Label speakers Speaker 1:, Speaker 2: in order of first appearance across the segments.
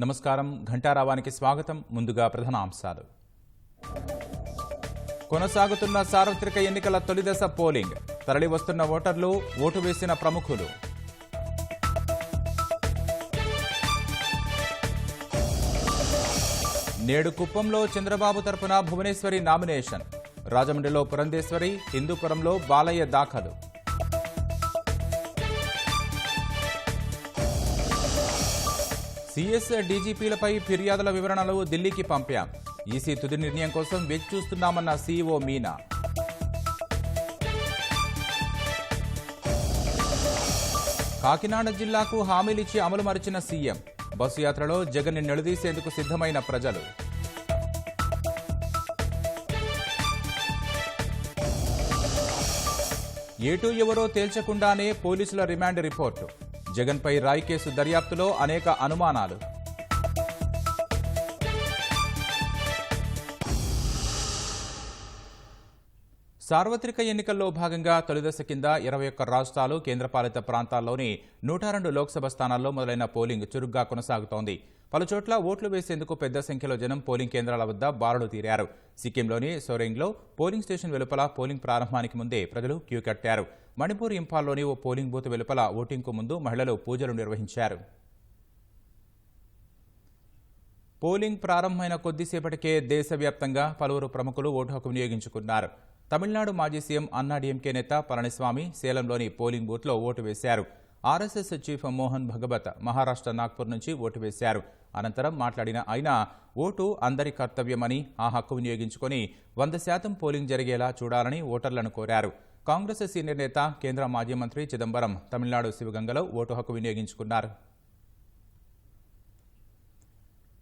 Speaker 1: నమస్కారం. ఘంటారావానికి స్వాగతం. ముందుగా ప్రధానాంశాలు. కొనసాగుతున్న సార్వత్రిక ఎన్నికల తొలిదశ పోలింగ్. తరలి వస్తున్న ఓటర్లు, ఓటు వేసిన ప్రముఖులు. నేడు కుప్పంలో చంద్రబాబు తరపున భువనేశ్వరి నామినేషన్. రాజమండ్రిలో పురంధేశ్వరి, హిందూపురంలో బాలయ్య దాఖలు. సీఎస్ డీజీపీలపై ఫిర్యాదుల వివరణలు ఢిల్లీకి పంపాం. ఈసీ తుది నిర్ణయం కోసం వేచి చూస్తున్నామన్న సీఈఓ మీనా. కాకినాడ జిల్లాకు హామీలిచ్చి అమలు మరిచిన సీఎం. బస్సు యాత్రలో జగన్ ని నిలదీసేందుకు సిద్ధమైన ప్రజలు. ఏటూ ఎవరో తేల్చకుండానే పోలీసుల రిమాండ్ రిపోర్టు. జగన్పై రాయ్ కేసు దర్యాప్తులో అనేక అనుమానాలు. సార్వత్రిక ఎన్నికల్లో భాగంగా తొలిదశ కింద 21 రాష్ట్రాలు, కేంద్రపాలిత ప్రాంతాల్లోని 102 లోక్సభ స్థానాల్లో మొదలైన పోలింగ్ చురుగ్గా కొనసాగుతోంది. పలుచోట్ల ఓట్లు వేసేందుకు పెద్ద సంఖ్యలో జనం పోలింగ్ కేంద్రాల వద్ద బారులు తీరారు. సిక్కింలోని సోరెంగ్లో పోలింగ్ స్టేషన్ వెలుపల పోలింగ్ ప్రారంభానికి ముందే ప్రజలు క్యూ కట్టారు. మణిపూర్ ఇంఫాల్లోని ఓ పోలింగ్ బూత్ వెలుపల ఓటింగ్కు ముందు మహిళలు పూజలు నిర్వహించారు. పోలింగ్ ప్రారంభమైన కొద్దిసేపటికే దేశవ్యాప్తంగా పలువురు ప్రముఖులు ఓటు హక్కు వినియోగించుకున్నారు. తమిళనాడు మాజీ సీఎం అన్నాడీఎంకే నేత పళనిస్వామి సేలంలోని పోలింగ్ బూత్లో ఓటు వేశారు. ఆర్ఎస్ఎస్ చీఫ్ మోహన్ భగవత్ మహారాష్ట్ర నాగ్పూర్ నుంచి ఓటు వేశారు. అనంతరం మాట్లాడిన ఆయన ఓటు అందరి కర్తవ్యమని, ఆ హక్కు వినియోగించుకుని 100% పోలింగ్ జరిగేలా చూడాలని ఓటర్లను కోరారు. కాంగ్రెస్ సీనియర్ నేత, కేంద్ర మాజీ మంత్రి చిదంబరం తమిళనాడు శివగంగలో ఓటు హక్కు వినియోగించుకున్నారు.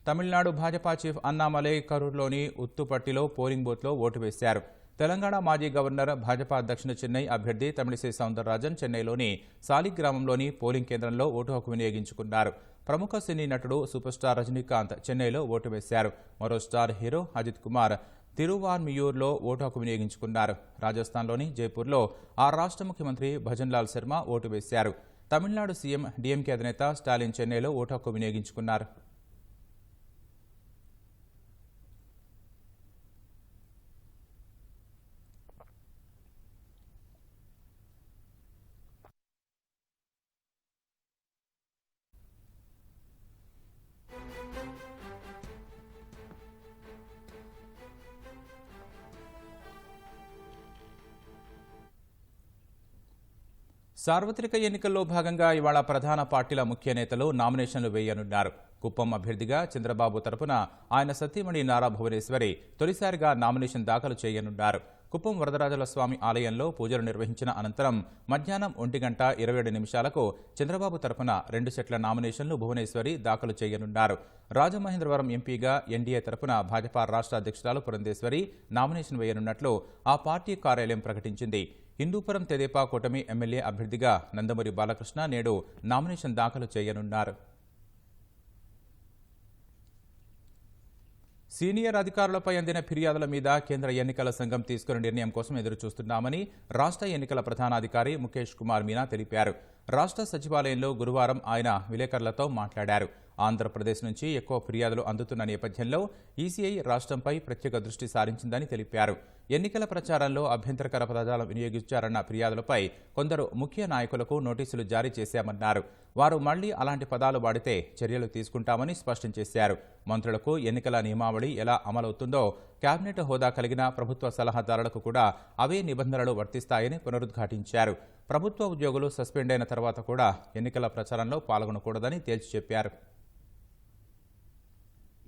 Speaker 1: తమిళనాడు భాజపా చీఫ్ అన్నామలై కరూర్లోని ఉత్తుపట్టిలో పోలింగ్ బూత్లో ఓటు వేశారు. తెలంగాణ మాజీ గవర్నర్, భాజపా దక్షిణ చెన్నై అభ్యర్థి తమిళిసై సౌందరరాజన్ చెన్నైలోని సాలిగ్రామంలోని పోలింగ్ కేంద్రంలో ఓటు హక్కు వినియోగించుకున్నారు. ప్రముఖ సినీ నటుడు సూపర్ స్టార్ రజనీకాంత్ చెన్నైలో ఓటు వేశారు. మరో స్టార్ హీరో అజిత్ కుమార్ తిరువాన్మియూర్లో ఓటు హక్కు వినియోగించుకున్నారు. రాజస్థాన్లోని జైపూర్లో ఆ రాష్ట్ర ముఖ్యమంత్రి భజన్లాల్ శర్మ ఓటు వేశారు. తమిళనాడు సీఎం డీఎంకే అధినేత స్టాలిన్ చెన్నైలో ఓటు హక్కు వినియోగించుకున్నారు. సార్వత్రిక ఎన్నికల్లో భాగంగా ఇవాళ ప్రధాన పార్టీల ముఖ్య నేతలు నామినేషన్లు వేయనున్నారు. కుప్పం అభ్యర్థిగా చంద్రబాబు తరపున ఆయన సతీమణి నారా భువనేశ్వరి తొలిసారిగా నామినేషన్ దాఖలు చేయనున్నారు. కుప్పం వరదరాజుల స్వామి ఆలయంలో పూజలు నిర్వహించిన అనంతరం మధ్యాహ్నం 1:27 చంద్రబాబు తరపున 2 సెట్ల నామినేషన్లు భువనేశ్వరి దాఖలు చేయనున్నారు. రాజమహేంద్రవరం ఎంపీగా ఎన్డీఏ తరపున భాజపా రాష్ట్ర అధ్యక్షురాలు పురంధేశ్వరి నామినేషన్ వేయనున్నట్లు ఆ పార్టీ కార్యాలయం ప్రకటించింది. హిందూపురం తెదేపా కూటమి ఎమ్మెల్యే అభ్యర్థిగా నందమూరి బాలకృష్ణ నేడు నామినేషన్ దాఖలు చేయనున్నారు. సీనియర్ అధికారులపై అందిన ఫిర్యాదుల మీద కేంద్ర ఎన్నికల సంఘం తీసుకున్న నిర్ణయం కోసం ఎదురుచూస్తున్నామని రాష్ట్ర ఎన్నికల ప్రధానాధికారి ముఖేష్ కుమార్ మీనా తెలిపారు. రాష్ట్ర సచివాలయంలో గురువారం ఆయన విలేకరులతో మాట్లాడారు. ఆంధ్రప్రదేశ్ నుంచి ఎక్కువ ఫిర్యాదులు అందుతున్న నేపథ్యంలో ఈసీఐ రాష్ట్రంపై ప్రత్యేక దృష్టి సారించిందని తెలిపారు. ఎన్నికల ప్రచారంలో అభ్యంతరకర పదజాలం వినియోగించారన్న ఫిర్యాదులపై కొందరు ముఖ్య నాయకులకు నోటీసులు జారీ చేశామన్నారు. వారు మళ్లీ అలాంటి పదాలు వాడితే చర్యలు తీసుకుంటామని స్పష్టం చేశారు. మంత్రులకు ఎన్నికల నియమావళి ఎలా అమలవుతుందో కేబినెట్ హోదా కలిగిన ప్రభుత్వ సలహాదారులకు కూడా అవే నిబంధనలు వర్తిస్తాయని పునరుద్ఘాటించారు. ప్రభుత్వ ఉద్యోగులు సస్పెండ్ అయిన తర్వాత కూడా ఎన్నికల ప్రచారంలో పాల్గొనకూడదని తేల్చి చెప్పారు.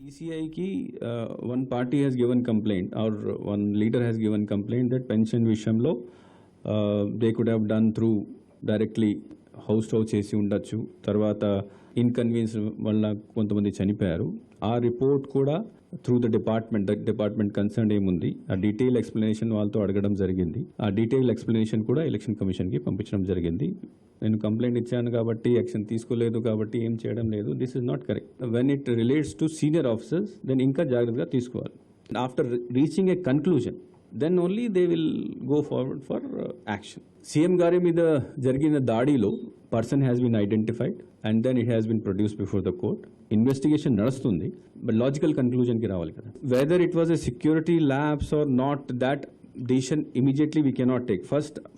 Speaker 2: ECI ki one party has given complaint or one leader has given complaint that pension vishamlo they could have done through directly house to house chesi undachu tarvata inconvenience valla kontamandi chanipoyaru aa report kuda through the department concerned emundi a detailed explanation వాళ్ళతో అడగడం జరిగింది. ఆ detail explanation కూడా election commission కి పంపించడం జరిగింది. నేను complaint ఇచ్చాను కాబట్టి యాక్షన్ తీసుకోలేదు కాబట్టి ఏం చేయడం లేదు. This is not correct. When it relates to senior officers then ఇంకా జాగ్రత్తగా తీసుకోవాలి. After reaching a conclusion then only they will go forward for action. CM గారి మీద జరిగిన దాడిలో person has been identified and then it has been produced before the court. Investigation నడుస్తుంది, but logical conclusion కి రావాలి కదా. Whether it was a security lapse or not, that decision immediately we cannot take.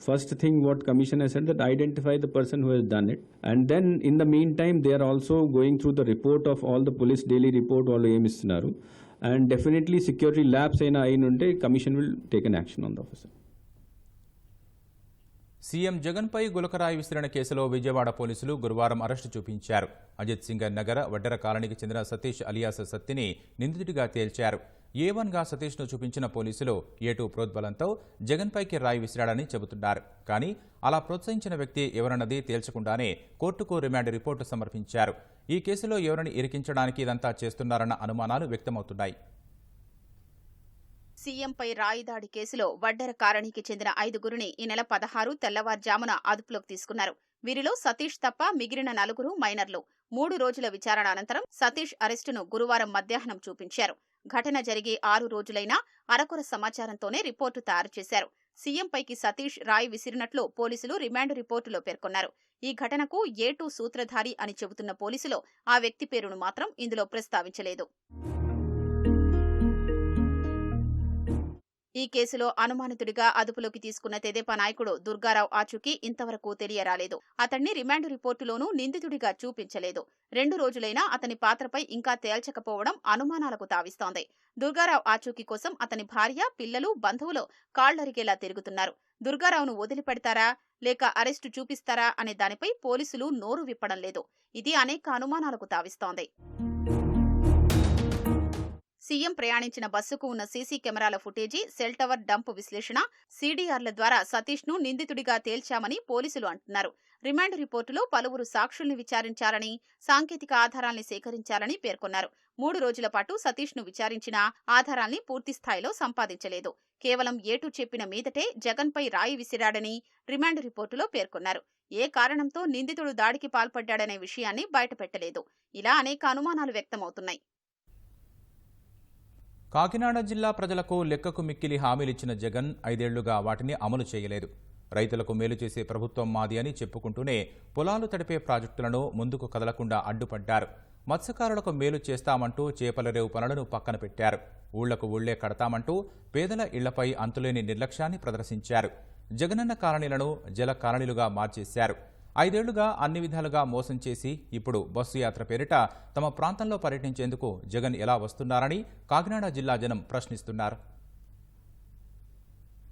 Speaker 2: First thing what commission has said, that identify the person who has done it, and then in the meantime they are also going through the report of all the police daily report వాళ్ళు ఏమి ఇస్తున్నారు, and definitely security lapse అయినుంటే commission will take an action on the officer.
Speaker 1: CM జగన్పై గులకరాయి విసిరిన కేసులో విజయవాడ పోలీసులు గురువారం arrest చూపించారు. అజిత్ సింగ్ నగర్ వడ్డెర కాలనీకి చెందిన సతీష్ అలియాస్ సత్తిని నిందితుడిగా తేల్చారు. A1గా సతీష్ను చూపించిన పోలీసులు A2 ప్రోద్బలంతో జగన్పైకి రాయి విసిరాడని చెబుతున్నారు. కానీ అలా ప్రోత్సహించిన వ్యక్తి ఎవరన్నది తేల్చకుండానే కోర్టుకు రిమాండ్ రిపోర్టు సమర్పించారు. ఈ కేసులో ఎవరిని ఇరికించడానికి ఇదంతా చేస్తున్నారన్న అనుమానాలు వ్యక్తమవుతున్నాయి.
Speaker 3: సీఎంపై రాయిదాడి కేసులో వడ్డెర కాలనీకి చెందిన 5గురిని ఈ నెల 16 తెల్లవారుజామున అదుపులోకి తీసుకున్నారు. వీరిలో సతీష్ తప్ప మిగిలిన 4 మైనర్లు. 3 రోజుల విచారణ అనంతరం సతీష్ అరెస్టును గురువారం మధ్యాహ్నం చూపించారు. ఘటన జరిగి 6 రోజులైనా అరకొర సమాచారంతోనే రిపోర్టు తయారు చేశారు. సీఎంపైకి సతీష్ రాయి విసిరినట్లు పోలీసులు రిమాండ్ రిపోర్టులో పేర్కొన్నారు. ఈ ఘటనకు A2 సూత్రధారి అని చెబుతున్న పోలీసులు ఆ వ్యక్తి పేరును మాత్రం ఇందులో ప్రస్తావించలేదు. ఈ కేసులో అనుమానితుడిగా అదుపులోకి తీసుకున్న తెదేపా నాయకుడు దుర్గారావు ఆచూకీ ఇంతవరకు తెలియరాలేదు. అతన్ని రిమాండ్ రిపోర్టులోనూ నిందితుడిగా చూపించలేదు. 2 రోజులైనా అతని పాత్రపై ఇంకా తేల్చకపోవడం అనుమానాలకు తావిస్తోంది. దుర్గారావు ఆచూకీ కోసం అతని భార్య, పిల్లలు, బంధువులు కాళ్లరిగేలా తిరుగుతున్నారు. దుర్గారావును వదిలిపెడతారా లేక అరెస్టు చూపిస్తారా అనే దానిపై పోలీసులు నోరు విప్పడం లేదు. ఇది అనేక అనుమానాలకు తావిస్తోంది. సీఎం ప్రయాణించిన బస్సుకు ఉన్న సీసీ కెమెరాల ఫుటేజీ, సెల్ టవర్ డంప్ విశ్లేషణ, సీడీఆర్ల ద్వారా సతీష్ను నిందితుడిగా తేల్చామని పోలీసులు అంటున్నారు. రిమాండ్ రిపోర్టులో పలువురు సాక్షుల్ని విచారించాలని, సాంకేతిక ఆధారాల్ని సేకరించాలని పేర్కొన్నారు. 3 రోజుల పాటు సతీష్ను విచారించిన ఆధారాల్ని పూర్తిస్థాయిలో సంపాదించలేదు. కేవలం A2 చెప్పిన మీదటే జగన్పై రాయి విసిరాడని రిమాండ్ రిపోర్టులో పేర్కొన్నారు. ఏ కారణంతో నిందితుడు దాడికి పాల్పడ్డాడనే విషయాన్ని బయటపెట్టలేదు. ఇలా అనేక అనుమానాలు వ్యక్తమవుతున్నాయి.
Speaker 1: కాకినాడ జిల్లా ప్రజలకు లెక్కకు మిక్కిలి హామీలిచ్చిన జగన్ 5 ఏళ్లుగా వాటిని అమలు చేయలేదు. రైతులకు మేలు చేసే ప్రభుత్వం మాది అని చెప్పుకుంటూనే పొలాలు తడిపే ప్రాజెక్టులను ముందుకు కదలకుండా అడ్డుపడ్డారు. మత్స్యకారులకు మేలు చేస్తామంటూ చేపల రేవు పనులను పక్కన పెట్టారు. ఊళ్లకు ఊళ్లే కడతామంటూ పేదల ఇళ్లపై అంతులేని నిర్లక్ష్యాన్ని ప్రదర్శించారు. జగనన్న కాలనీలను జల కాలనీలుగా మార్చేశారు. 5 ఏళ్లుగా అన్ని విధాలుగా మోసం చేసి ఇప్పుడు బస్సు యాత్ర పేరిట తమ ప్రాంతంలో పర్యటించేందుకు జగన్ ఎలా వస్తున్నారని కాకినాడ జిల్లా జనం ప్రశ్నిస్తున్నారు.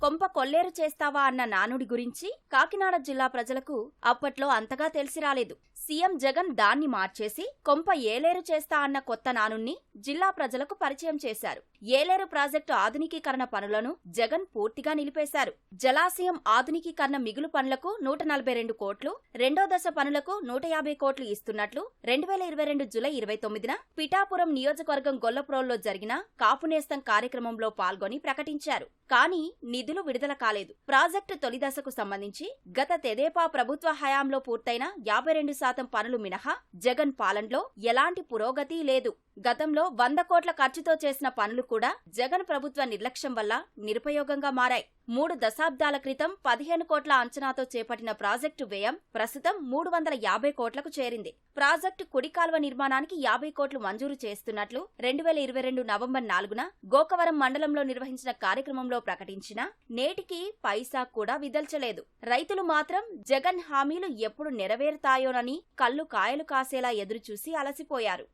Speaker 4: కొంప కొల్లేరు చేస్తావా అన్న నానుడి గురించి కాకినాడ జిల్లా ప్రజలకు అప్పట్లో అంతగా తెలిసి రాలేదు. సీఎం జగన్ దాన్ని మార్చేసి కొంప ఏలేరు చేస్తా అన్న కొత్త నానుణ్ణి జిల్లా ప్రజలకు పరిచయం చేశారు. ఏలేరు ప్రాజెక్టు ఆధునికీకరణ పనులను జగన్ పూర్తిగా నిలిపేశారు. జలాశయం ఆధునికీకరణ మిగులు పనులకు 142 కోట్లు, రెండో దశ పనులకు 150 కోట్లు ఇస్తున్నట్లు 2022 జూలై 29న పిఠాపురం నియోజకవర్గం గొల్లప్రోల్లో జరిగిన కాపునేస్తం కార్యక్రమంలో పాల్గొని ప్రకటించారు. కానీ నిధులు విడుదల కాలేదు. ప్రాజెక్టు తొలి దశకు సంబంధించి గత తెదేపా ప్రభుత్వ హయాంలో పూర్తయిన 52% పనులు మినహా జగన్ పాలనలో ఎలాంటి పురోగతి లేదు. గతంలో 100 కోట్ల ఖర్చుతో చేసిన పనులు కూడా జగన్ ప్రభుత్వ నిర్లక్ష్యం వల్ల నిరుపయోగంగా మారాయి. 3 దశాబ్దాల క్రితం 15 కోట్ల అంచనాతో చేపట్టిన ప్రాజెక్టు వ్యయం ప్రస్తుతం 350 కోట్లకు చేరింది. ప్రాజెక్టు కుడి కాల్వ నిర్మాణానికి 50 కోట్లు మంజూరు చేస్తున్నట్లు 2022 నవంబర్ 4న గోకవరం మండలంలో నిర్వహించిన కార్యక్రమంలో ప్రకటించినా నేటికి పైసా కూడా విదల్చలేదు. రైతులు మాత్రం జగన్ హామీలు ఎప్పుడు నెరవేరుతాయోనని కళ్ళు కాయలు కాసేలా ఎదురుచూసి అలసిపోయారు.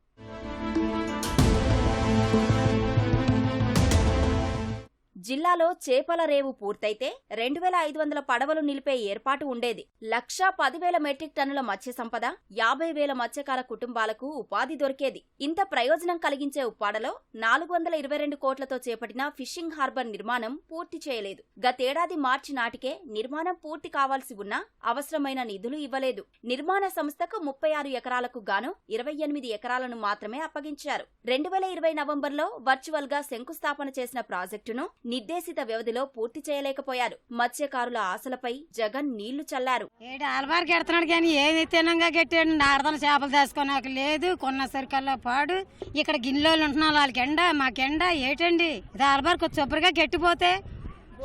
Speaker 4: జిల్లాలో చేపల రేవు పూర్తయితే 2500 పడవలు నిలిపే ఏర్పాటు ఉండేది. 1,10,000 మెట్రిక్ టన్నుల మత్స్య సంపద, 50,000 మత్స్యకార కుటుంబాలకు ఉపాధి దొరికేది. ఇంత ప్రయోజనం కలిగించే ఉప్పాడలో 422 కోట్లతో చేపట్టిన ఫిషింగ్ హార్బర్ నిర్మాణం పూర్తి చేయలేదు. గతేడాది మార్చి నాటికే నిర్మాణం పూర్తి కావాల్సి ఉన్నా అవసరమైన నిధులు ఇవ్వలేదు. నిర్మాణ సంస్థకు 36 ఎకరాలకు గాను 28 ఎకరాలను మాత్రమే అప్పగించారు. 2020 నవంబర్లో వర్చువల్ గా శంకుస్థాపన చేసిన ప్రాజెక్టును నిర్దేశిత వ్యవధిలో పూర్తి చేయలేకపోయారు. మత్స్యకారుల ఆశలపై జగన్ నీళ్లు చల్లారు.
Speaker 5: ఆల్వారికి ఎడుతున్నాడు కానీ ఏమి తినంగా కట్టాడు. నారదన చేపలు తెచ్చుకోనాక లేదు, కొన్న సరికల్లా పాడు. ఇక్కడ గిన్నెలో ఉంటున్నాం, వాళ్ళకి ఎండ మాకెండ ఏటండి. ఇది ఆల్వారికి శుభ్రంగా గట్టిపోతే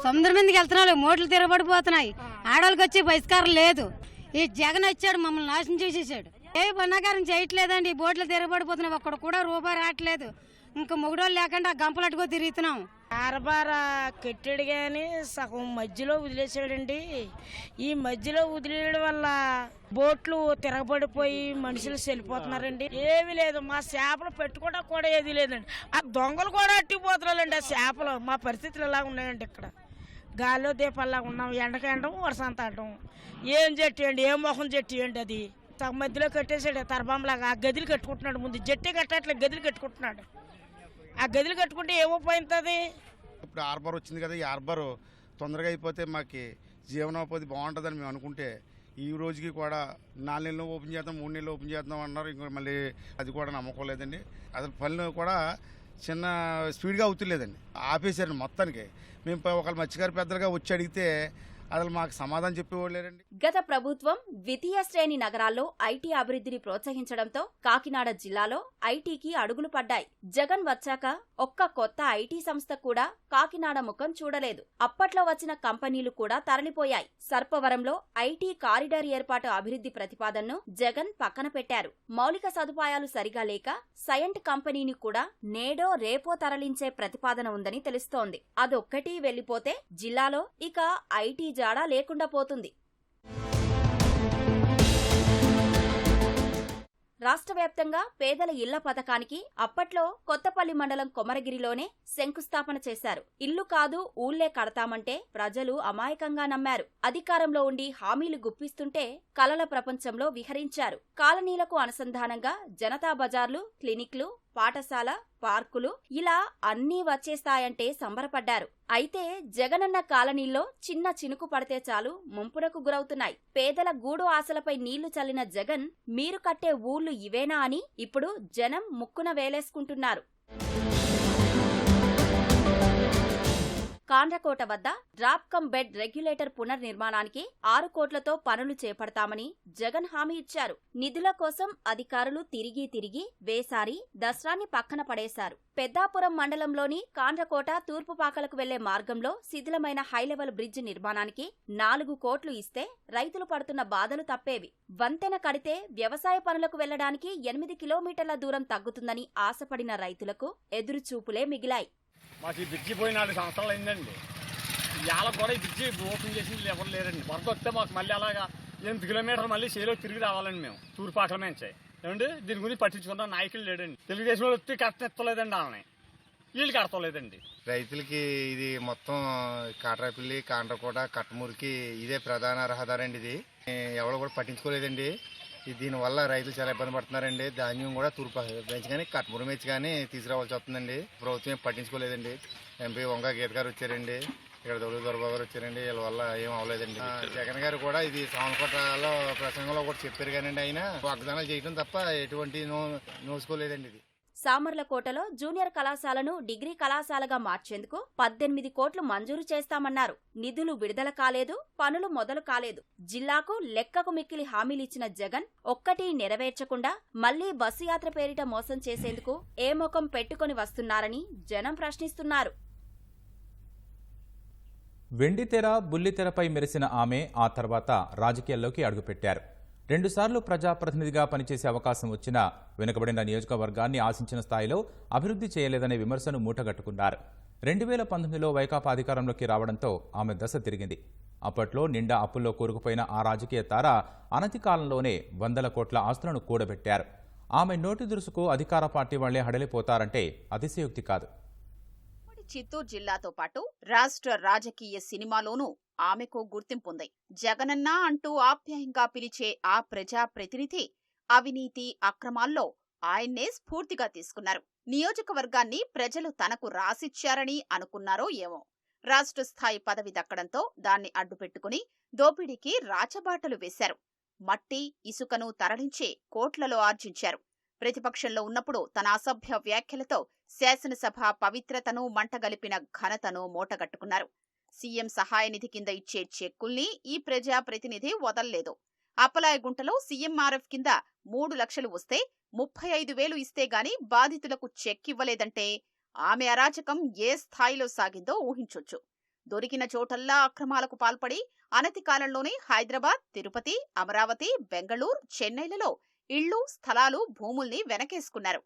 Speaker 5: సముద్రం మీదకి వెళ్తున్నాయి, మోట్లు తిరగబడిపోతున్నాయి, ఆడవాళ్ళకి వచ్చే బహిష్కారం లేదు. ఈ జగన్ వచ్చాడు మమ్మల్ని నాశనం చేసేసాడు. ఏ బన్నాకారం చేయట్లేదండి, ఈ బోట్లు తిరగబడిపోతున్నాయి, ఒక్కడు కూడా రూపాయి రావట్లేదు. ఇంకా మొగుడోళ్ళు లేకుండా గంపలట్టుకో తిరుగుతున్నాం.
Speaker 6: ఆరబార కట్టాడు కానీ సగం మధ్యలో వదిలేసాడండి. ఈ మధ్యలో వదిలేయడం వల్ల బోట్లు తిరగబడిపోయి మనుషులు చెల్లిపోతున్నారండి. ఏమీ లేదు, మా చేపలు పెట్టుకోవడం కూడా ఏది లేదండి. ఆ దొంగలు కూడా అట్టిపోతున్నారండి. ఆ చేపలు మా పరిస్థితులు ఎలా ఉన్నాయండి. ఇక్కడ గాల్లో దీపాల్లా ఉన్నాం, ఎండకేయడం వర్షం తాడడం. ఏం చెట్టియండి, ఏం మొహం చెట్టియండి. అది సగం మధ్యలో కట్టేసాడు తరబంలాగా. ఆ గదిలు కట్టుకుంటున్నాడు, ముందు జట్టే కట్టట్లే గదిలు కట్టుకుంటున్నాడు. ఆ గదిలు కట్టుకుంటే ఏమోపోయింది.
Speaker 7: ఇప్పుడు హార్బర్ వచ్చింది కదా, ఈ హార్బర్ తొందరగా అయిపోతే మాకు జీవనోపాధి బాగుంటుందని మేము అనుకుంటే ఈ రోజుకి కూడా 4 నెలలు ఓపెన్ చేద్దాం, 3 నెలలు ఓపెన్ చేద్దాం అన్నారు. ఇంకో మళ్ళీ అది కూడా నమ్మకం లేదండి. అసలు పనులు కూడా చిన్న స్పీడ్గా అవుతులేదండి, ఆపేశారండి మొత్తానికి. మేము ఒకళ్ళు మత్స్యకారు పెద్దలుగా వచ్చి అడిగితే అసలు మాకు సమాధానం చెప్పేవాళ్ళు లేరండి.
Speaker 4: గత ప్రభుత్వం ద్వితీయ శ్రేణి నగరాల్లో ఐటీ అభివృద్ధిని ప్రోత్సహించడంతో కాకినాడ జిల్లాలో ఐటీకి అడుగులు పడ్డాయి. జగన్ వచ్చాక ఒక్క కొత్త ఐటీ సంస్థ కూడా కాకినాడ ముఖం చూడలేదు. అప్పట్లో వచ్చిన కంపెనీలు కూడా తరలిపోయాయి. సర్పవరంలో ఐటీ కారిడార్ ఏర్పాటు అభివృద్ధి ప్రతిపాదనను జగన్ పక్కన పెట్టారు. మౌలిక సదుపాయాలు సరిగా లేక సైంట్ కంపెనీని కూడా నేడో రేపో తరలించే ప్రతిపాదన ఉందని తెలుస్తోంది. అదొక్కటి వెళ్లిపోతే జిల్లాలో ఇక ఐటీ జాడా లేకుండా పోతుంది. రాష్ట్ర వ్యాప్తంగా పేదల ఇళ్ల పథకానికి అప్పట్లో కొత్తపల్లి మండలం కొమరగిరిలోనే శంకుస్థాపన చేశారు. ఇల్లు కాదు ఊళ్లే కడతామంటే ప్రజలు అమాయకంగా నమ్మారు. అధికారంలో ఉండి హామీలు గుప్పిస్తుంటే కలల ప్రపంచంలో విహరించారు. కాలనీలకు అనుసంధానంగా జనతా బజార్లు, క్లినిక్లు, పాఠశాల, పార్కులు ఇలా అన్నీ వచ్చేస్తాయంటే సంబరపడ్డారు. అయితే జగనన్న కాలనీల్లో చిన్న చినుకు పడితే చాలు ముంపునకు గురవుతున్నాయి. పేదల గూడు ఆశలపై నీళ్లు చల్లిన జగన్ మీరు కట్టే ఊళ్లు ఇవేనా అని ఇప్పుడు జనం ముక్కున వేలేసుకుంటున్నారు. కాండ్రకోట వద్ద డ్రాప్ కమ్ బెడ్ రెగ్యులేటర్ పునర్నిర్మాణానికి 6 కోట్లతో పనులు చేపడతామని జగన్ హామీ ఇచ్చారు. నిధుల కోసం అధికారులు తిరిగి వేసారి దసరాని పక్కన పడేశారు. పెద్దాపురం మండలంలోని కాండ్రకోట తూర్పుపాకలకు వెళ్లే మార్గంలో శిథిలమైన హైలెవెల్ బ్రిడ్జ్ నిర్మాణానికి 4 కోట్లు ఇస్తే రైతులు పడుతున్న బాధలు తప్పేవి. వంతెన కడితే వ్యవసాయ పనులకు వెళ్లడానికి 8 కిలోమీటర్ల దూరం తగ్గుతుందని ఆశపడిన రైతులకు ఎదురుచూపులే మిగిలాయి.
Speaker 8: మాకు ఈ బ్రిడ్జి పోయి 4 సంవత్సరాలు అయిందండి. ఇవాళ కూడా ఈ బ్రిడ్జి ఓపెన్ చేసి ఎవరు లేరండి. వరద వస్తే మాకు మళ్ళీ అలాగా 8 కిలోమీటర్లు మళ్ళీ చేలో తిరిగి రావాలండి. మేము తూర్పాకల నుంచి ఏమండి దీని గురించి పట్టించుకున్న నాయకులు లేడండి. తెలుగుదేశం వాళ్ళు వచ్చి కట్టెత్తలేదండి, వాళ్ళని వీళ్ళు కడతలేదండి.
Speaker 9: రైతులకి ఇది మొత్తం కాట్రాపల్లి, కాండ్రకోట, కట్టమూరికి ఇదే ప్రధాన రహదారి అండి. ఇది ఎవరు కూడా పట్టించుకోలేదండి. దీనివల్ల రైతులు చాలా ఇబ్బంది పడుతున్నారండి. ధాన్యం కూడా తూర్పు బెంచ్ కానీ కట్మూరు మెచ్చి కానీ తీసుకురావాల్సి వస్తుందండి. ప్రభుత్వం పట్టించుకోలేదండి. ఎంపీ వంగ గీత గారు వచ్చారండి, ఇక్కడ దొరబాబు గారు వచ్చారండి. వీళ్ళ వల్ల ఏం అవ్వలేదండి. జగన్ గారు కూడా ఇది సామకోటలో ప్రసంగంలో కూడా చెప్పారు కానీ ఆయన వాగ్దానాలు చేయడం తప్ప ఎటువంటి నోసుకోలేదండి. ఇది
Speaker 4: సామర్లకోటలో జూనియర్ కళాశాలను డిగ్రీ కళాశాలగా మార్చేందుకు 18 కోట్లు మంజూరు చేస్తామన్నారు. నిధులు విడుదల కాలేదు, పనులు మొదలు కాలేదు. జిల్లాకు లెక్కకు మిక్కిలి హామీలిచ్చిన జగన్ ఒక్కటీ నెరవేర్చకుండా మళ్లీ బస్సు యాత్ర పేరిట మోసం చేసేందుకు ఏ ముఖం పెట్టుకుని వస్తున్నారని జనం ప్రశ్నిస్తున్నారు.
Speaker 1: వెండితెర, బుల్లితెరపై మెరిసిన ఆమె ఆ తర్వాత రాజకీయాల్లోకి అడుగుపెట్టారు. 2 సార్లు ప్రజాప్రతినిధిగా పనిచేసే అవకాశం వచ్చినా వెనుకబడిన నియోజకవర్గాన్ని ఆశించిన స్థాయిలో అభివృద్ధి చేయలేదనే విమర్శను మూటగట్టుకున్నారు. 2019లో వైకాపా అధికారంలోకి రావడంతో ఆమె దశ తిరిగింది. అప్పట్లో నిండా అప్పుల్లో కూరుకుపోయిన ఆ రాజకీయ తార అనతి కాలంలోనే 100 కోట్ల ఆస్తులను కూడబెట్టారు. ఆమె నోటి దురుసుకు అధికార పార్టీ వాళ్లే హడలిపోతారంటే అతిశయోక్తి కాదు.
Speaker 3: చిత్తూరు జిల్లాతో పాటు రాష్ట్ర రాజకీయ సినిమాలోనూ ఆమెకు గుర్తింపుంది. జగనన్న అంటూ ఆప్యాయంగా పిలిచే ఆ ప్రజాప్రతినిధి అవినీతి అక్రమాల్లో ఆయన్నే స్ఫూర్తిగా తీసుకున్నారు. నియోజకవర్గాన్ని ప్రజలు తనకు రాసిచ్చారని అనుకున్నారో ఏమో. రాష్ట్ర స్థాయి పదవి దక్కడంతో దాన్ని అడ్డుపెట్టుకుని దోపిడీకి రాచబాటలు వేశారు. మట్టి, ఇసుకను తరలించి కోట్లలో ఆర్జించారు. ప్రతిపక్షంలో ఉన్నప్పుడు తన అసభ్య వ్యాఖ్యలతో శాసనసభ పవిత్రతను మంటగలిపిన ఘనతను మూటగట్టుకున్నారు. సీఎం సహాయ నిధి కింద ఇచ్చే చెక్కుల్ని ఈ ప్రజాప్రతినిధి వదల్లేదు. అప్పలాయగుంటలో సీఎంఆర్ఎఫ్ కింద 3 లక్షలు వస్తే 35,000 ఇస్తే గాని బాధితులకు చెక్ ఇవ్వలేదంటే ఆమె అరాచకం ఏ స్థాయిలో సాగిందో ఊహించొచ్చు. దొరికిన చోటల్లా అక్రమాలకు పాల్పడి అనతి కాలంలోనే హైదరాబాద్, తిరుపతి, అమరావతి, బెంగళూరు, చెన్నైలలో ఇళ్లు, స్థలాలు, భూముల్ని వెనకేసుకున్నారు.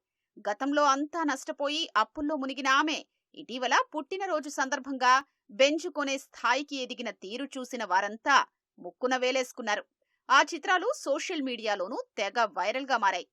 Speaker 3: గతంలో అంతా నష్టపోయి అప్పుల్లో మునిగిన ఆమె ఇటీవల పుట్టినరోజు సందర్భంగా బెంజ్ కొనే స్థాయికి ఎదిగిన తీరు చూసిన వారంతా ముక్కున వేలేసుకున్నారు. ఆ చిత్రాలు సోషల్ మీడియాలోనూ తెగ వైరల్ గా మారాయి.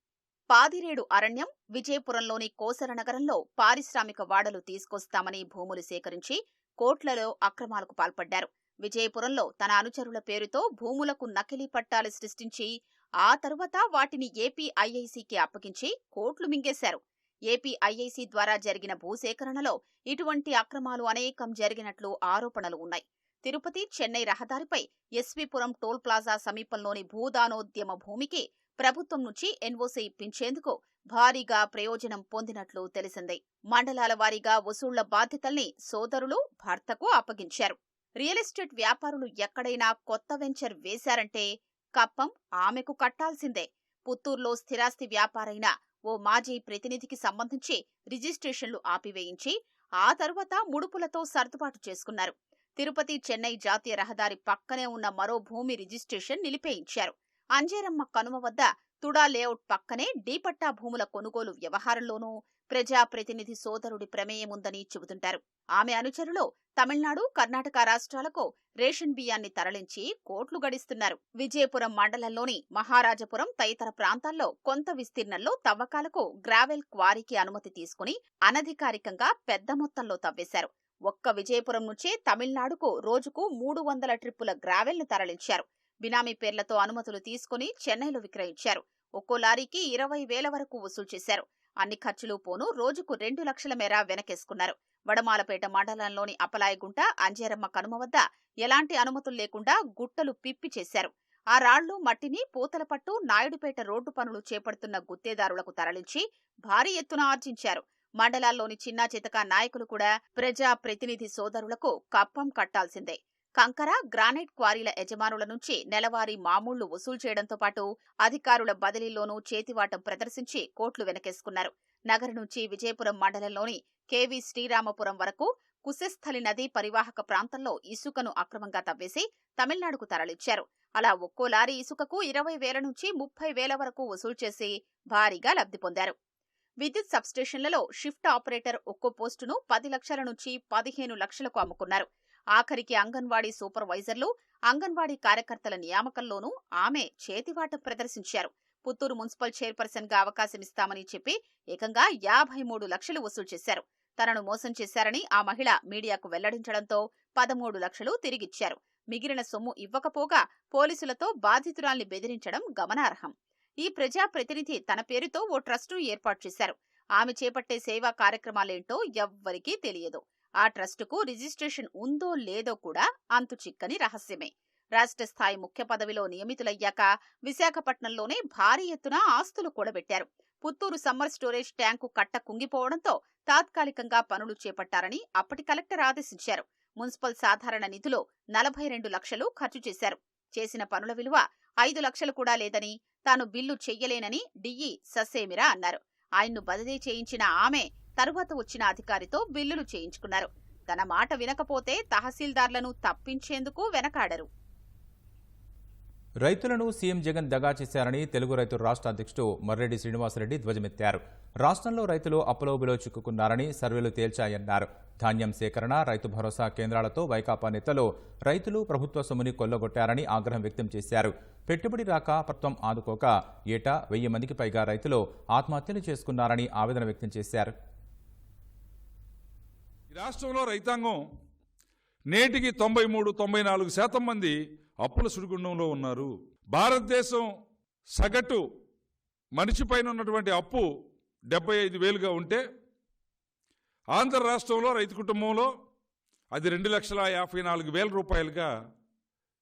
Speaker 3: పాదిరేడు అరణ్యం, విజయపురంలోని కోసల నగరంలో పారిశ్రామిక వాడలు తీసుకొస్తామని భూములు సేకరించి కోట్లలో అక్రమాలకు పాల్పడ్డారు. విజయపురంలో తన అనుచరుల పేరుతో భూములకు నకిలీ పట్టాలు సృష్టించి ఆ తరువాత వాటిని ఏపీఐఐసీకి అప్పగించి కోట్లు మింగేశారు. ఏపీఐఐసీ ద్వారా జరిగిన భూసేకరణలో ఇటువంటి అక్రమాలు అనేకం జరిగినట్లు ఆరోపణలు ఉన్నాయి. తిరుపతి, చెన్నై రహదారిపై ఎస్వీపురం టోల్ ప్లాజా సమీపంలోని భూదానోద్యమ భూమికి ప్రభుత్వం నుంచి ఎన్ఓసీ ఇప్పించేందుకు భారీగా ప్రయోజనం పొందినట్లు తెలిసింది. మండలాల వారీగా వసూళ్ల బాధ్యతల్ని సోదరులు, భర్తకు అప్పగించారు. రియల్ ఎస్టేట్ వ్యాపారులు ఎక్కడైనా కొత్త వెంచర్ వేశారంటే కప్పం ఆమెకు కట్టాల్సిందే. పుత్తూరులో స్థిరాస్తి వ్యాపారైన ఓ మాజీ ప్రతినిధికి సంబంధించి రిజిస్ట్రేషన్లు ఆపివేయించి ఆ తరువాత ముడుపులతో సర్దుబాటు చేసుకున్నారు. తిరుపతి, చెన్నై జాతీయ రహదారి పక్కనే ఉన్న మరో భూమి రిజిస్ట్రేషన్ నిలిపేయించారు. అంజేరమ్మ కనుమ వద్ద తుడా లేఅవుట్ పక్కనే డీపట్టా భూముల కొనుగోలు వ్యవహారంలోనూ ప్రజాప్రతినిధి సోదరుడి ప్రమేయముందని చెబుతుంటారు. ఆమె అనుచరులు తమిళనాడు, కర్ణాటక రాష్ట్రాలకు రేషన్ బియ్యాన్ని తరలించి కోట్లు గడిస్తున్నారు. విజయపురం మండలంలోని మహారాజపురం తదితర ప్రాంతాల్లో కొంత విస్తీర్ణంలో తవ్వకాలకు గ్రావెల్ క్వారీకి అనుమతి తీసుకుని అనధికారికంగా పెద్ద మొత్తంలో తవ్వేశారు. ఒక్క విజయపురం నుంచే తమిళనాడుకు రోజుకు 300 ట్రిప్పుల గ్రావెల్ను తరలించారు. బినామీ పేర్లతో అనుమతులు తీసుకుని చెన్నైలో విక్రయించారు. ఒక్కో లారీకి 20,000 వరకు వసూలు చేశారు. అన్ని ఖర్చులు పోను రోజుకు 2 లక్షల మేర వెనకేసుకున్నారు. వడమాలపేట మండలంలోని అపలాయగుంట, అంజేరమ్మ కనుమ వద్ద ఎలాంటి అనుమతులు లేకుండా గుట్టలు పిప్పి చేశారు. ఆ రాళ్లు, మట్టిని పూతలపట్టు, నాయుడుపేట రోడ్డు పనులు చేపడుతున్న గుత్తేదారులకు తరలించి భారీ ఎత్తున ఆర్జించారు. మండలాల్లోని చిన్నా చితకా నాయకులు కూడా ప్రజా ప్రతినిధి సోదరులకు కప్పం కట్టాల్సిందే. కంకర, గ్రానైట్ క్వారీల యజమానుల నుంచి నెలవారీ మామూళ్లు వసూలు చేయడంతో పాటు అధికారుల బదిలీలోనూ చేతివాటం ప్రదర్శించి కోట్లు వెనకేసుకున్నారు. నగరం నుంచి విజయపురం మండలంలోని కేవీ శ్రీరామపురం వరకు కుశస్థలి నదీ పరివాహక ప్రాంతంలో ఇసుకను అక్రమంగా తవ్వేసి తమిళనాడుకు తరలించారు. అలా ఒక్కో లారీ ఇసుకకు 20,000 నుంచి 30,000 వరకు వసూలు చేసి భారీగా లబ్ధి పొందారు. విద్యుత్ సబ్స్టేషన్లలో షిఫ్ట్ ఆపరేటర్ ఒక్కో పోస్టును 10 లక్షల నుంచి 15 లక్షలకు అమ్ముకున్నారు. ఆఖరికి అంగన్వాడీ సూపర్వైజర్లు, అంగన్వాడీ కార్యకర్తల నియామకంలోనూ ఆమె చేతివాటం ప్రదర్శించారు. పుత్తూరు మున్సిపల్ చైర్పర్సన్ గా అవకాశమిస్తామని చెప్పి ఏకంగా 53 లక్షలు వసూలు చేశారు. తనను మోసం చేశారని ఆ మహిళ మీడియాకు వెల్లడించడంతో 13 లక్షలు తిరిగిచ్చారు. మిగిలిన సొమ్ము ఇవ్వకపోగా పోలీసులతో బాధితురాల్ని బెదిరించడం గమనార్హం. ఈ ప్రజాప్రతినిధి తన పేరుతో ఓ ట్రస్టును ఏర్పాటు చేశారు. ఆమె చేపట్టే సేవా కార్యక్రమాలేంటో ఎవ్వరికీ తెలియదు. ఆ ట్రస్టుకు రిజిస్ట్రేషన్ ఉందో లేదో కూడా అంతు చిక్కని రహస్యమే. రాష్ట్ర స్థాయి ముఖ్య పదవిలో నియమితులయ్యాక విశాఖపట్నంలోనే భారీ ఎత్తున ఆస్తులు కూడబెట్టారు. పుత్తూరు సమ్మర్ స్టోరేజ్ ట్యాంకు కట్ట కుంగిపోవడంతో తాత్కాలికంగా పనులు చేపట్టారని అప్పటి కలెక్టర్ ఆదేశించారు. మున్సిపల్ సాధారణ నిధులో 42 లక్షలు ఖర్చు చేశారు. చేసిన పనుల విలువ 5 లక్షలు కూడా లేదని, తాను బిల్లు చెయ్యలేనని డిఈ ససేమిరా అన్నారు. ఆయన్ను బదిలీ చేయించిన ఆమె తరువాత వచ్చిన అధికారితో బిల్లులు చేయించుకున్నారు. తన మాట వినకపోతే తహసీల్దార్లను తప్పించేందుకు వెనకాడరు.
Speaker 1: రైతులను సీఎం జగన్ దగా చేశారని తెలుగు రైతు రాష్ట్ర అధ్యక్షుడు మర్రెడ్డి శ్రీనివాసరెడ్డి ధ్వజమెత్తారు. రాష్ట్రంలో రైతులు అప్పులోబిలో చిక్కుకున్నారని సర్వేలు తేల్చాయన్నారు. ధాన్యం సేకరణ, రైతు భరోసా కేంద్రాలతో వైకాపా నేతలు రైతులు ప్రభుత్వ సొమ్ముని కొల్లగొట్టారని ఆగ్రహం వ్యక్తం చేశారు. పెట్టుబడి రాక ప్రభుత్వం ఆదుకోక ఏటా 1000 మందికి పైగా రైతులు ఆత్మహత్యలు చేసుకున్నారని ఆవేదన వ్యక్తం చేశారు.
Speaker 10: రాష్ట్రంలో రైతాంగం నేటికి 93-94% మంది అప్పుల సుడిగుండంలో ఉన్నారు. భారతదేశం సగటు మనిషి పైన ఉన్నటువంటి అప్పు 75,000గా ఉంటే ఆంధ్ర రాష్ట్రంలో రైతు కుటుంబంలో అది 2,54,000 రూపాయలుగా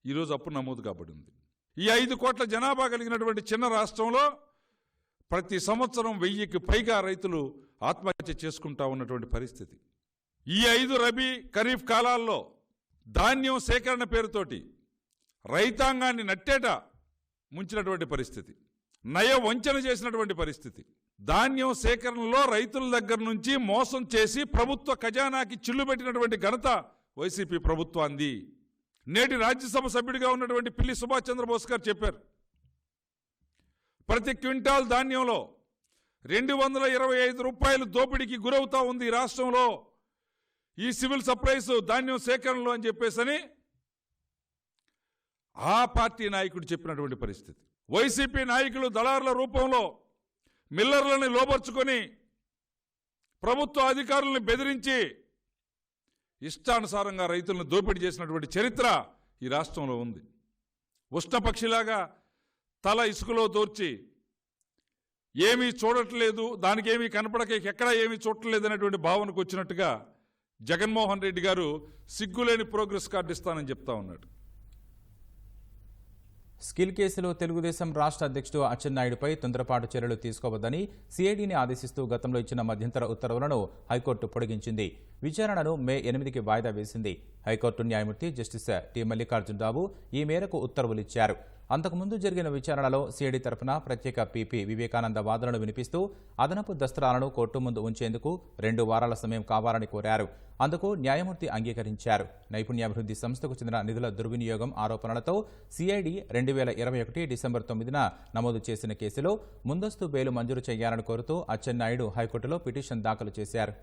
Speaker 10: ఈరోజు అప్పు నమోదు కాబడింది. ఈ 5 కోట్ల జనాభా కలిగినటువంటి చిన్న రాష్ట్రంలో ప్రతి సంవత్సరం 1000కి పైగా రైతులు ఆత్మహత్య చేసుకుంటా ఉన్నటువంటి పరిస్థితి. ఈ 5 రబీ, ఖరీఫ్ కాలాల్లో ధాన్యం సేకరణ పేరుతోటి రైతాంగాన్ని నట్టేట ముంచినటువంటి పరిస్థితి, నయ వంచన చేసినటువంటి పరిస్థితి. ధాన్యం సేకరణలో రైతుల దగ్గర నుంచి మోసం చేసి ప్రభుత్వ ఖజానాకి చిల్లు పెట్టినటువంటి ఘనత వైసీపీ ప్రభుత్వాన్ని. నేటి రాజ్యసభ సభ్యుడిగా ఉన్నటువంటి పిల్లి సుభాష్ చంద్రబోస్ గారు చెప్పారు, ప్రతి క్వింటాల్ ధాన్యంలో 225 రూపాయలు దోపిడీకి గురవుతా ఉంది ఈ రాష్ట్రంలో ఈ సివిల్ సప్లైస్ ధాన్యం సేకరణలో అని చెప్పేసని ఆ పార్టీ నాయకుడు చెప్పినటువంటి పరిస్థితి. వైసీపీ నాయకులు దళారుల రూపంలో మిల్లర్లను లోబర్చుకొని ప్రభుత్వ అధికారులను బెదిరించి ఇష్టానుసారంగా రైతులను దోపిడీ చేసినటువంటి చరిత్ర ఈ రాష్ట్రంలో ఉంది. ఉష్ణపక్షిలాగా తల ఇసుకలో దూర్చి ఏమీ చూడట్లేదు, దానికేమీ కనపడక ఎక్కడా ఏమీ చూడట్లేదు అనేటువంటి భావనకు వచ్చినట్టుగా జగన్మోహన్ రెడ్డి గారు సిగ్గులేని ప్రోగ్రెస్ కార్డు ఇస్తానని చెప్తా ఉన్నాడు.
Speaker 1: స్కిల్ కేసులో తెలుగుదేశం రాష్ట్ర అధ్యక్షుడు అచ్చెన్నాయుడుపై తొందరపాటు చర్యలు తీసుకోవద్దని సిఐడిని ఆదేశిస్తూ గతంలో ఇచ్చిన మధ్యంతర ఉత్తర్వులను హైకోర్టు పొడిగించింది. విచారణను మే 8కి వాయిదా వేసింది. హైకోర్టు న్యాయమూర్తి జస్టిస్ టి మల్లికార్జునరావు ఈ మేరకు ఉత్తర్వులిచ్చారు. అంతకుముందు జరిగిన విచారణలో సిఐడి తరఫున ప్రత్యేక పీపీ వివేకానంద వాదనలు వినిపిస్తూ అదనపు దస్త్రాలను కోర్టు ముందు ఉంచేందుకు 2 వారాల సమయం కావాలని కోరారు. అందుకు న్యాయమూర్తి అంగీకరించారు. నైపుణ్యాభివృద్ధి సంస్థకు చెందిన నిధుల దుర్వినియోగం ఆరోపణలతో సిఐడి 2021 డిసెంబర్ 9న నమోదు చేసిన కేసులో ముందస్తు బెయిలు మంజూరు చేయాలని కోరుతూ అచ్చెన్నాయుడు హైకోర్టులో పిటిషన్ దాఖలు చేశారు.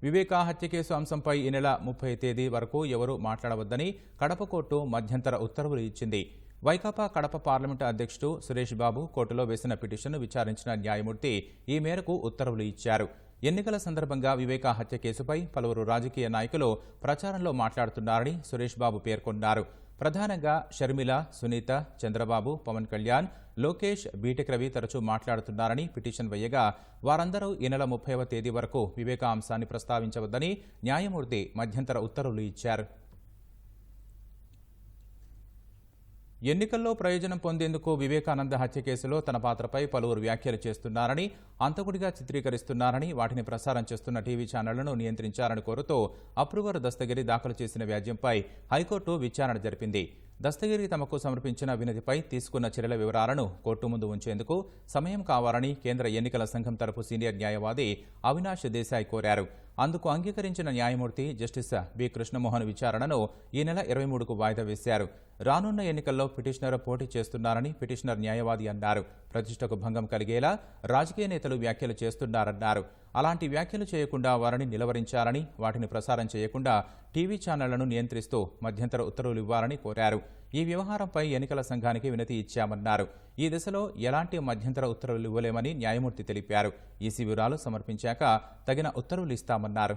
Speaker 1: వివేకా హత్య కేసు అంశంపై ఈ నెల 30 తేదీ వరకు ఎవరూ మాట్లాడవద్దని కడప కోర్టు మధ్యంతర ఉత్తర్వులు ఇచ్చింది. వైకాపా కడప పార్లమెంటు అధ్యక్షుడు సురేష్ బాబు కోర్టులో వేసిన పిటిషన్ను విచారించిన న్యాయమూర్తి ఈ మేరకు ఉత్తర్వులు ఇచ్చారు. ఎన్నికల సందర్భంగా వివేకా హత్య కేసుపై పలువురు రాజకీయ నాయకులు ప్రచారంలో మాట్లాడుతున్నారని సురేష్ బాబు పేర్కొన్నారు. ప్రధానంగా షర్మిల, సునీత, చంద్రబాబు, పవన్ కళ్యాణ్, లోకేష్, బీటెక్ రవి తరచూ మాట్లాడుతున్నారని పిటిషన్ వేయగా వారందరూ ఈ నెల 30వ తేదీ వరకు వివేకా అంశాన్ని ప్రస్తావించవద్దని న్యాయమూర్తి మధ్యంతర ఉత్తర్వులు ఇచ్చారు. ఎన్నికల్లో ప్రయోజనం పొందేందుకు వివేకానంద హత్య కేసులో తన పాత్రపై పలువురు వ్యాఖ్యలు చేస్తున్నారని, అంతకుడిగా చిత్రీకరిస్తున్నారని, వాటిని ప్రసారం చేస్తున్న టీవీ ఛానళ్లను నియంత్రించాలని కోరుతూ అప్రూవర్ దస్తగిరి దాఖలు చేసిన వ్యాజ్యంపై హైకోర్టు విచారణ జరిపింది. దస్తగిరి తమకు సమర్పించిన వినతిపై తీసుకున్న చర్యల వివరాలను కోర్టు ముందు ఉంచేందుకు సమయం కావాలని కేంద్ర ఎన్నికల సంఘం తరపు సీనియర్ న్యాయవాది అవినాష్ దేశాయ్ కోరారు. అందుకు అంగీకరించిన న్యాయమూర్తి జస్టిస్ బి కృష్ణమోహన్ విచారణను ఈ నెల 23కు వాయిదా వేశారు. రానున్న ఎన్నికల్లో పిటిషనర్ పోటీ చేస్తున్నారని పిటిషనర్ న్యాయవాది అన్నారు. ప్రతిష్టకు భంగం కలిగేలా రాజకీయ నేతలు వ్యాఖ్యలు చేస్తున్నారన్నారు. అలాంటి వ్యాఖ్యలు చేయకుండా వారిని నిలవరించాలని, వాటిని ప్రసారం చేయకుండా టీవీ ఛానళ్లను నియంత్రిస్తూ మధ్యంతర ఉత్తర్వులు ఇవ్వాలని కోరారు. ఈ వ్యవహారంపై ఎన్నికల సంఘానికి వినతి ఇచ్చామన్నారు. ఈ దిశలో ఎలాంటి మధ్యంతర ఉత్తర్వులు ఇవ్వలేమని న్యాయమూర్తి తెలిపారు. ఈసీ వివరాలు సమర్పించాక తగిన ఉత్తర్వులు ఇస్తామన్నారు.